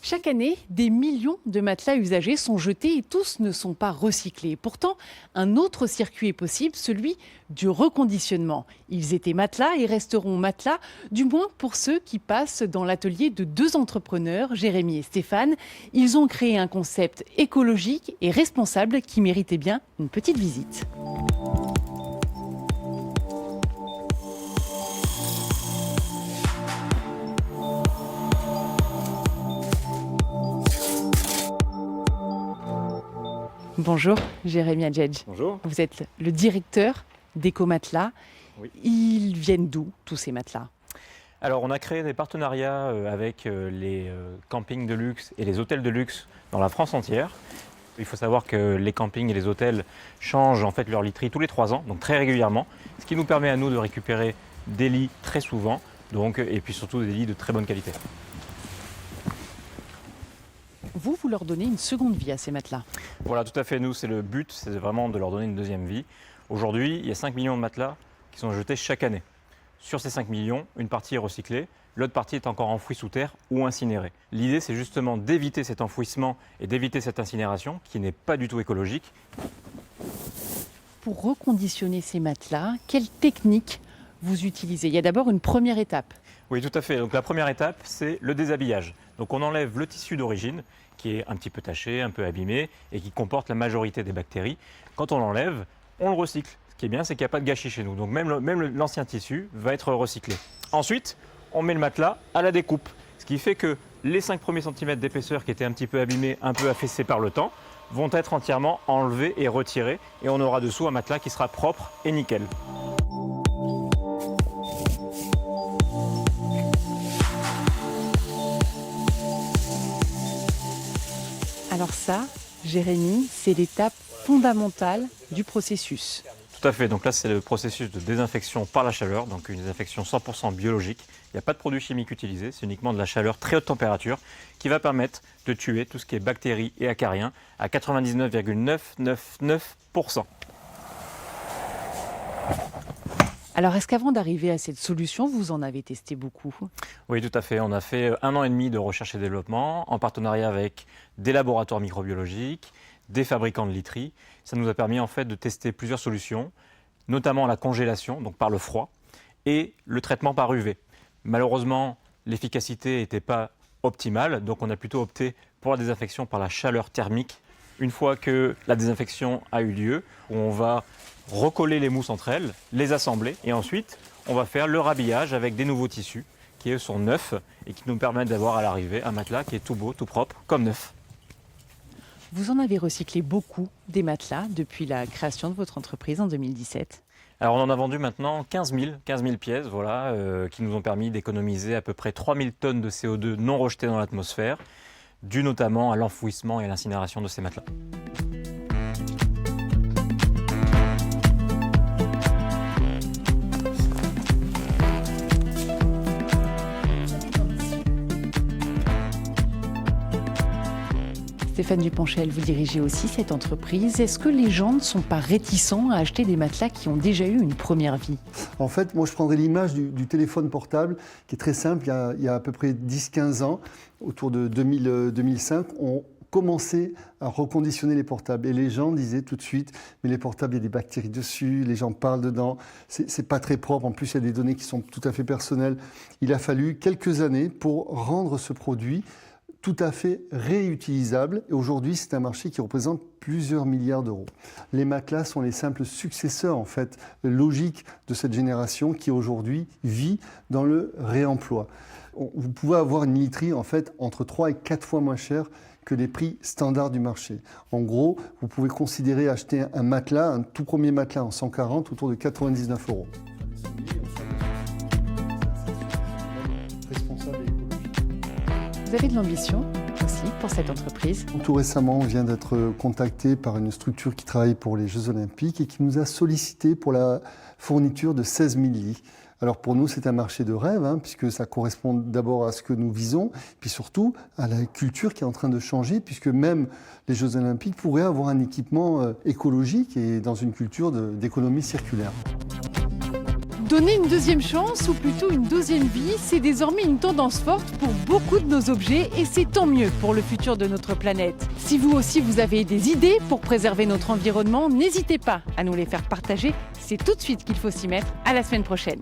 Chaque année, des millions de matelas usagés sont jetés et tous ne sont pas recyclés. Pourtant, un autre circuit est possible, celui du reconditionnement. Ils étaient matelas et resteront matelas, du moins pour ceux qui passent dans l'atelier de deux entrepreneurs, Jérémy et Stéphane. Ils ont créé un concept écologique et responsable qui méritait bien une petite visite. Bonjour, Jérémy Adjedj. Bonjour. Vous êtes le directeur d'Ecomatelas. Oui. Ils viennent d'où, tous ces matelas? Alors, on a créé des partenariats avec les campings de luxe et les hôtels de luxe dans la France entière. Il faut savoir que les campings et les hôtels changent en fait leur literie tous les 3 ans, donc très régulièrement, ce qui nous permet à nous de récupérer des lits très souvent, et puis surtout des lits de très bonne qualité. Vous leur donnez une seconde vie à ces matelas. Voilà, tout à fait. Nous, c'est le but, c'est vraiment de leur donner une deuxième vie. Aujourd'hui, il y a 5 millions de matelas qui sont jetés chaque année. Sur ces 5 millions, une partie est recyclée, l'autre partie est encore enfouie sous terre ou incinérée. L'idée, c'est justement d'éviter cet enfouissement et d'éviter cette incinération qui n'est pas du tout écologique. Pour reconditionner ces matelas, quelle technique vous utilisez? Il y a d'abord une première étape. Oui, tout à fait. Donc la première étape, c'est le déshabillage. Donc on enlève le tissu d'origine, qui est un petit peu taché, un peu abîmé, et qui comporte la majorité des bactéries. Quand on l'enlève, on le recycle. Ce qui est bien, c'est qu'il n'y a pas de gâchis chez nous. Donc même l'ancien tissu va être recyclé. Ensuite, on met le matelas à la découpe. Ce qui fait que les 5 premiers centimètres d'épaisseur qui étaient un petit peu abîmés, un peu affaissés par le temps, vont être entièrement enlevés et retirés. Et on aura dessous un matelas qui sera propre et nickel. Alors ça, Jérémy, c'est l'étape fondamentale du processus. Tout à fait, donc là c'est le processus de désinfection par la chaleur, donc une désinfection 100% biologique. Il n'y a pas de produits chimiques utilisés, c'est uniquement de la chaleur très haute température qui va permettre de tuer tout ce qui est bactéries et acariens à 99,999%. Alors est-ce qu'avant d'arriver à cette solution, vous en avez testé beaucoup? Oui, tout à fait. On a fait 1 an et demi de recherche et développement en partenariat avec des laboratoires microbiologiques, des fabricants de literie. Ça nous a permis en fait de tester plusieurs solutions, notamment la congélation, donc par le froid, et le traitement par UV. Malheureusement, l'efficacité n'était pas optimale, donc on a plutôt opté pour la désinfection par la chaleur thermique. Une fois que la désinfection a eu lieu, on va recoller les mousses entre elles, les assembler et ensuite on va faire le rhabillage avec des nouveaux tissus qui eux sont neufs et qui nous permettent d'avoir à l'arrivée un matelas qui est tout beau, tout propre, comme neuf. Vous en avez recyclé beaucoup des matelas depuis la création de votre entreprise en 2017. Alors on en a vendu maintenant 15 000 pièces voilà, qui nous ont permis d'économiser à peu près 3 000 tonnes de CO2 non rejetées dans l'atmosphère, dû notamment à l'enfouissement et à l'incinération de ces matelas. Stéphane Duponchel, vous dirigez aussi cette entreprise. Est-ce que les gens ne sont pas réticents à acheter des matelas qui ont déjà eu une première vie? En fait, moi je prendrais l'image du téléphone portable qui est très simple. Il y a à peu près 10-15 ans, autour de 2005, on commençait à reconditionner les portables. Et les gens disaient tout de suite, mais les portables, il y a des bactéries dessus, les gens parlent dedans, c'est pas très propre. En plus, il y a des données qui sont tout à fait personnelles. Il a fallu quelques années pour rendre ce produit tout à fait réutilisable. Et aujourd'hui, c'est un marché qui représente plusieurs milliards d'euros. Les matelas sont les simples successeurs, en fait, logiques de cette génération qui aujourd'hui vit dans le réemploi. Vous pouvez avoir une literie, en fait, entre 3 et 4 fois moins cher que les prix standards du marché. En gros, vous pouvez considérer acheter un matelas, un tout premier matelas en 140, autour de 99 €. Vous avez de l'ambition aussi pour cette entreprise? Tout récemment, on vient d'être contacté par une structure qui travaille pour les Jeux Olympiques et qui nous a sollicité pour la fourniture de 16 000 lits. Alors pour nous, c'est un marché de rêve, puisque ça correspond d'abord à ce que nous visons, puis surtout à la culture qui est en train de changer, puisque même les Jeux Olympiques pourraient avoir un équipement écologique et dans une culture d'économie circulaire. Donner une deuxième chance, ou plutôt une deuxième vie, c'est désormais une tendance forte pour beaucoup de nos objets et c'est tant mieux pour le futur de notre planète. Si vous aussi vous avez des idées pour préserver notre environnement, n'hésitez pas à nous les faire partager. C'est tout de suite qu'il faut s'y mettre. À la semaine prochaine.